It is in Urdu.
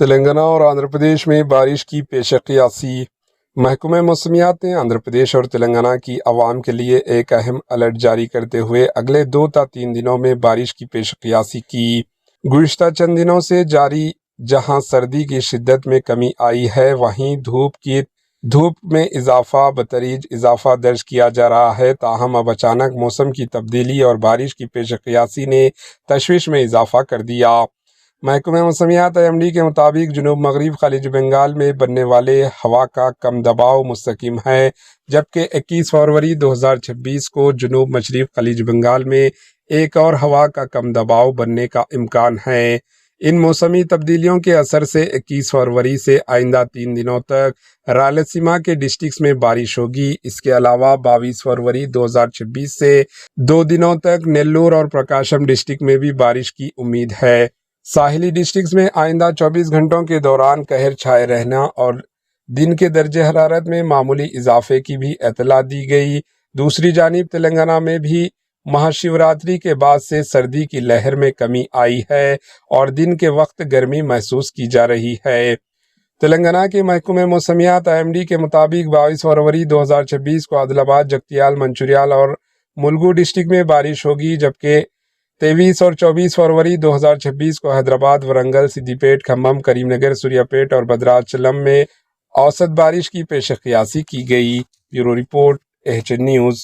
تلنگانہ اور آندھرا پردیش میں بارش کی پیش قیاسی۔ محکمہ موسمیات نے آندھرا پردیش اور تلنگانہ کی عوام کے لیے ایک اہم الرٹ جاری کرتے ہوئے اگلے 2 تا 3 دنوں میں بارش کی پیش قیاسی کی۔ گزشتہ چند دنوں سے جاری جہاں سردی کی شدت میں کمی آئی ہے، وہیں دھوپ میں بتدریج اضافہ درج کیا جا رہا ہے۔ تاہم اب اچانک موسم کی تبدیلی اور بارش کی پیش قیاسی نے تشویش میں اضافہ کر دیا۔ محکمہ موسمیات IMD کے مطابق جنوب مغرب خلیج بنگال میں بننے والے ہوا کا کم دباؤ مستحکم ہے، جبکہ 21 فروری 2026 کو جنوب مشرق خلیج بنگال میں ایک اور ہوا کا کم دباؤ بننے کا امکان ہے۔ ان موسمی تبدیلیوں کے اثر سے 21 فروری سے آئندہ 3 دنوں تک رائلسیما کے ڈسٹرکٹس میں بارش ہوگی۔ اس کے علاوہ 22 فروری 2026 سے 2 دنوں تک نیلور اور پرکاشم ڈسٹرکٹ میں بھی بارش کی امید ہے۔ ساحلی ڈسٹرکٹس میں آئندہ 24 گھنٹوں کے دوران قہر چھائے رہنا اور دن کے درجہ حرارت میں معمولی اضافے کی بھی اطلاع دی گئی۔ دوسری جانب تلنگانہ میں بھی مہاشیوراتری کے بعد سے سردی کی لہر میں کمی آئی ہے اور دن کے وقت گرمی محسوس کی جا رہی ہے۔ تلنگانہ کے محکمہ موسمیات IMD کے مطابق 22 فروری 2026 کو عادل آباد، جگتیال، منچریال اور ملگو ڈسٹرکٹ میں بارش ہوگی، جبکہ 23 اور 24 فروری 2026 کو حیدرآباد، ورنگل، سدی پیٹ، کھمم، کریم نگر، سوریا پیٹ اور بھدراچلم میں اوسط بارش کی پیش قیاسی کی گئی۔ Bureau report, AHN news.